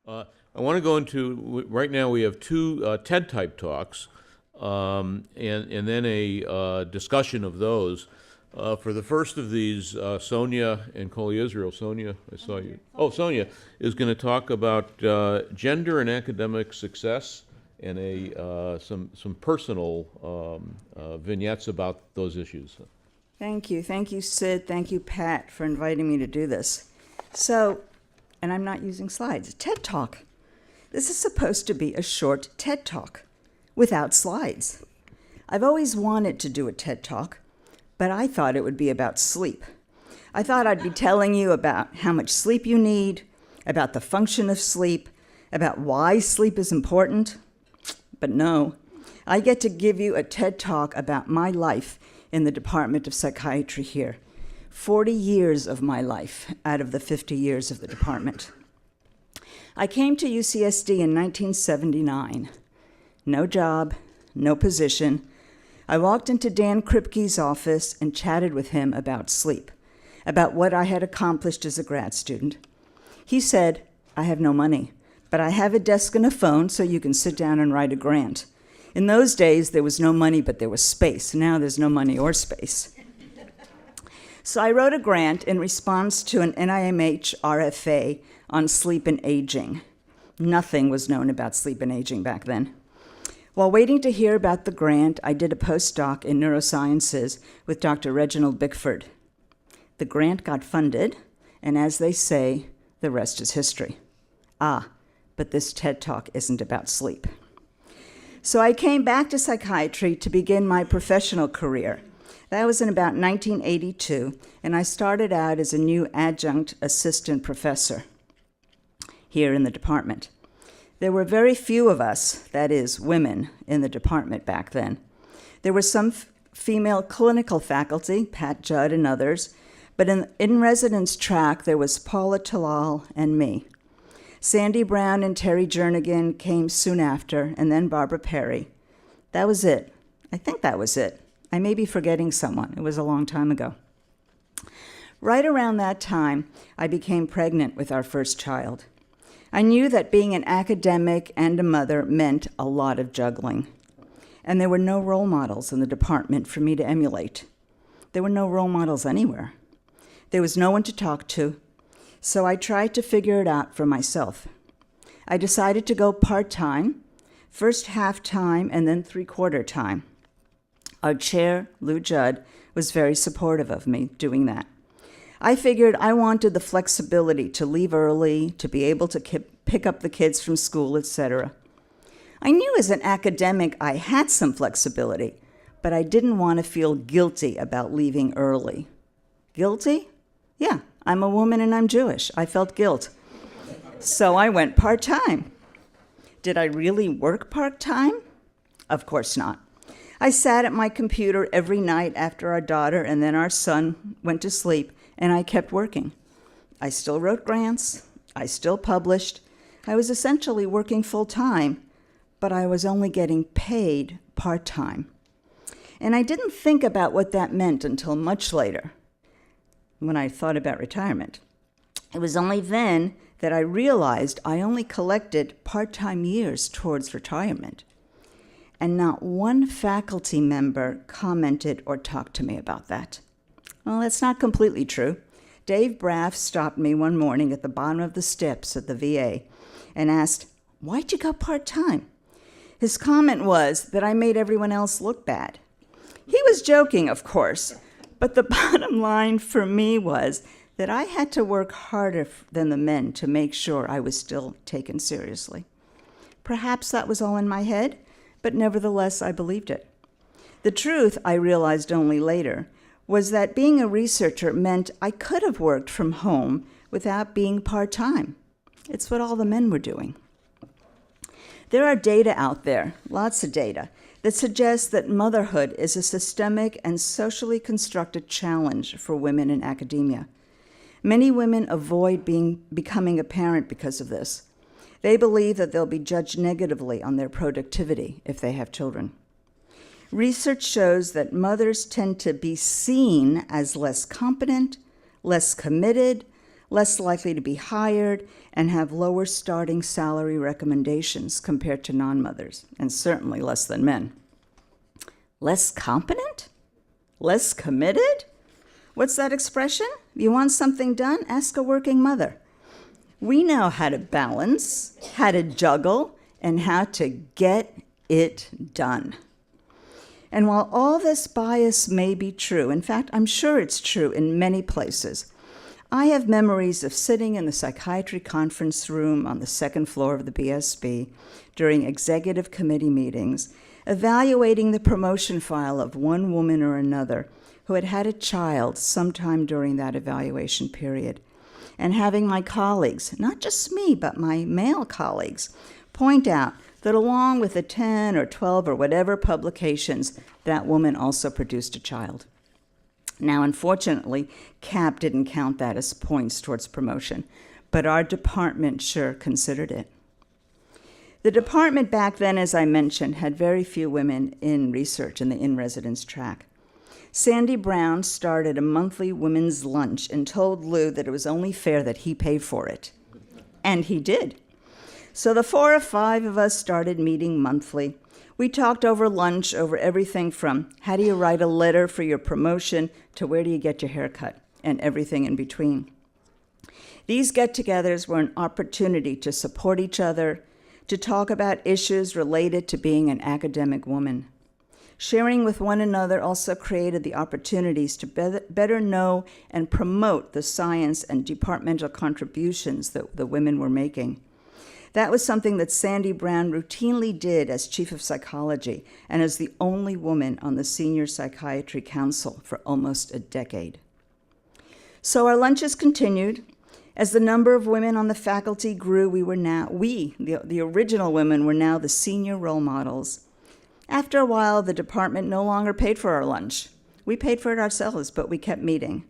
I want to go into, right now we have two TED-type talks, and then a discussion of those. For the first of these, Sonia Ancoli-Israel, Sonia, I saw you. Oh, Sonia is going to talk about gender and academic success and some personal vignettes about those issues. Thank you. Thank you, Sid. Thank you, Pat, for inviting me to do this. So, and I'm not using slides, TED Talk. This is supposed to be a short TED Talk without slides. I've always wanted to do a TED Talk, but I thought it would be about sleep. I thought I'd be telling you about how much sleep you need, about the function of sleep, about why sleep is important. But no, I get to give you a TED Talk about my life in the Department of Psychiatry here. 40 years of my life out of the 50 years of the department. I came to UCSD in 1979. No job, no position. I walked into Dan Kripke's office and chatted with him about sleep, about what I had accomplished as a grad student. He said, "I have no money, but I have a desk and a phone so you can sit down and write a grant." In those days, there was no money, but there was space. Now there's no money or space. So I wrote a grant in response to an NIMH RFA on sleep and aging. Nothing was known about sleep and aging back then. While waiting to hear about the grant, I did a postdoc in neurosciences with Dr. Reginald Bickford. The grant got funded, and as they say, the rest is history. But this TED Talk isn't about sleep. So I came back to psychiatry to begin my professional career. That was in about 1982, and I started out as a new adjunct assistant professor here in the department. There were very few of us, that is, women, in the department back then. There were some female clinical faculty, Pat Judd and others, but in residence track, there was Paula Talal and me. Sandy Brown and Terry Jernigan came soon after, and then Barbara Perry. That was it. I think that was it. I may be forgetting someone. It was a long time ago. Right around that time, I became pregnant with our first child. I knew that being an academic and a mother meant a lot of juggling. And there were no role models in the department for me to emulate. There were no role models anywhere. There was no one to talk to, so I tried to figure it out for myself. I decided to go part-time, first half-time and then three-quarter time. Our chair, Lou Judd, was very supportive of me doing that. I figured I wanted the flexibility to leave early, to be able to pick up the kids from school, etc. I knew as an academic I had some flexibility, but I didn't want to feel guilty about leaving early. Guilty? Yeah, I'm a woman and I'm Jewish. I felt guilt. So I went part-time. Did I really work part-time? Of course not. I sat at my computer every night after our daughter and then our son went to sleep, and I kept working. I still wrote grants. I still published. I was essentially working full-time, but I was only getting paid part-time. And I didn't think about what that meant until much later, when I thought about retirement. It was only then that I realized I only collected part-time years towards retirement. And not one faculty member commented or talked to me about that. Well, that's not completely true. Dave Braff stopped me one morning at the bottom of the steps at the VA and asked, "Why'd you go part-time?" His comment was that I made everyone else look bad. He was joking, of course, but the bottom line for me was that I had to work harder than the men to make sure I was still taken seriously. Perhaps that was all in my head, but nevertheless, I believed it. The truth, I realized only later, was that being a researcher meant I could have worked from home without being part-time. It's what all the men were doing. There are data out there, lots of data, that suggests that motherhood is a systemic and socially constructed challenge for women in academia. Many women avoid becoming a parent because of this. They believe that they'll be judged negatively on their productivity if they have children. Research shows that mothers tend to be seen as less competent, less committed, less likely to be hired, and have lower starting salary recommendations compared to non-mothers, and certainly less than men. Less competent? Less committed? What's that expression? You want something done? Ask a working mother. We know how to balance, how to juggle, and how to get it done. And while all this bias may be true, in fact, I'm sure it's true in many places, I have memories of sitting in the psychiatry conference room on the second floor of the BSB during executive committee meetings, evaluating the promotion file of one woman or another who had had a child sometime during that evaluation period, and having my colleagues, not just me, but my male colleagues, point out that along with the 10 or 12 or whatever publications, that woman also produced a child. Now, unfortunately, CAP didn't count that as points towards promotion, but our department sure considered it. The department back then, as I mentioned, had very few women in research in the in-residence track. Sandy Brown started a monthly women's lunch and told Lou that it was only fair that he pay for it. And he did. So the 4 or 5 of us started meeting monthly. We talked over lunch over everything from how do you write a letter for your promotion to where do you get your hair cut, and everything in between. These get-togethers were an opportunity to support each other, to talk about issues related to being an academic woman. Sharing with one another also created the opportunities to better know and promote the science and departmental contributions that the women were making. That was something that Sandy Brown routinely did as chief of psychology and as the only woman on the Senior Psychiatry Council for almost a decade. So our lunches continued. As the number of women on the faculty grew, the original women, were now the senior role models. After a while, the department no longer paid for our lunch. We paid for it ourselves, but we kept meeting.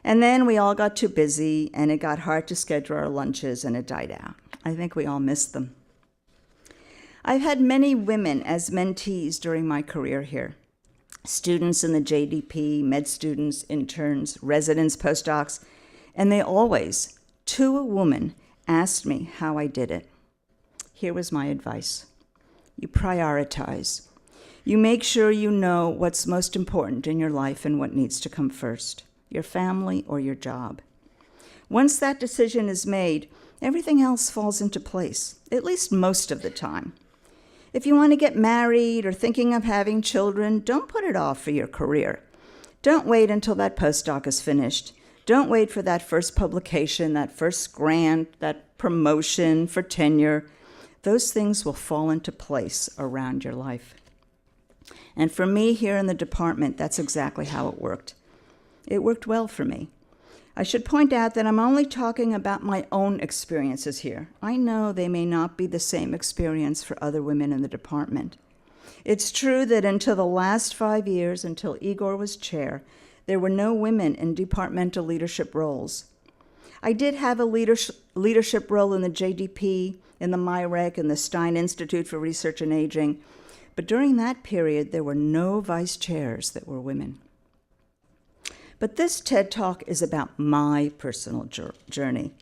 And then we all got too busy, and it got hard to schedule our lunches, and it died out. I think we all missed them. I've had many women as mentees during my career here. Students in the JDP, med students, interns, residents, postdocs, and they always, to a woman, asked me how I did it. Here was my advice. You prioritize. You make sure you know what's most important in your life and what needs to come first, your family or your job. Once that decision is made, everything else falls into place, at least most of the time. If you want to get married or thinking of having children, don't put it off for your career. Don't wait until that postdoc is finished. Don't wait for that first publication, that first grant, that promotion for tenure. Those things will fall into place around your life. And for me here in the department, that's exactly how it worked. It worked well for me. I should point out that I'm only talking about my own experiences here. I know they may not be the same experience for other women in the department. It's true that until the last 5 years, until Igor was chair, there were no women in departmental leadership roles. I did have a leadership role in the JDP, in the MIREC, and the Stein Institute for Research and Aging, but during that period, there were no vice chairs that were women. But this TED Talk is about my personal journey.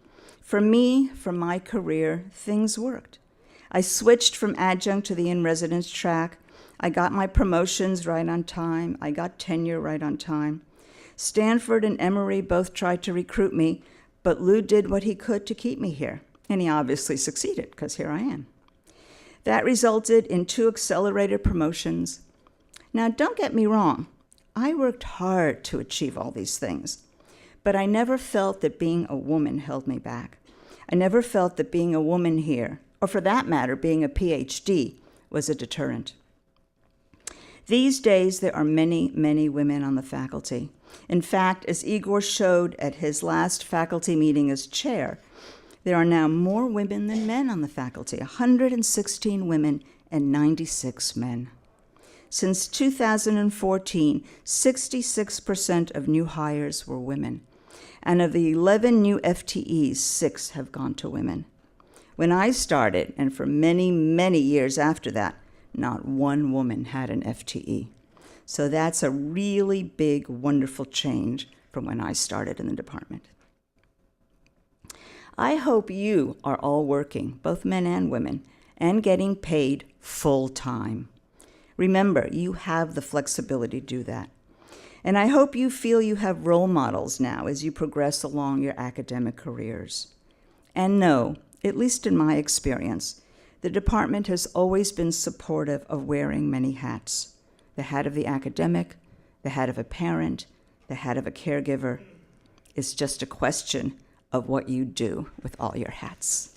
For me, for my career, things worked. I switched from adjunct to the in-residence track. I got my promotions right on time. I got tenure right on time. Stanford and Emory both tried to recruit me, but Lou did what he could to keep me here. And he obviously succeeded, because here I am. That resulted in 2 accelerated promotions. Now, don't get me wrong. I worked hard to achieve all these things, but I never felt that being a woman held me back. I never felt that being a woman here, or for that matter, being a PhD, was a deterrent. These days, there are many, many women on the faculty. In fact, as Igor showed at his last faculty meeting as chair, there are now more women than men on the faculty, 116 women and 96 men. Since 2014, 66% of new hires were women. And of the 11 new FTEs, 6 have gone to women. When I started, and for many, many years after that, not one woman had an FTE. So that's a really big, wonderful change from when I started in the department. I hope you are all working, both men and women, and getting paid full time. Remember, you have the flexibility to do that. And I hope you feel you have role models now as you progress along your academic careers. And know, at least in my experience, the department has always been supportive of wearing many hats. The hat of the academic, the hat of a parent, the hat of a caregiver. It's just a question of what you do with all your hats.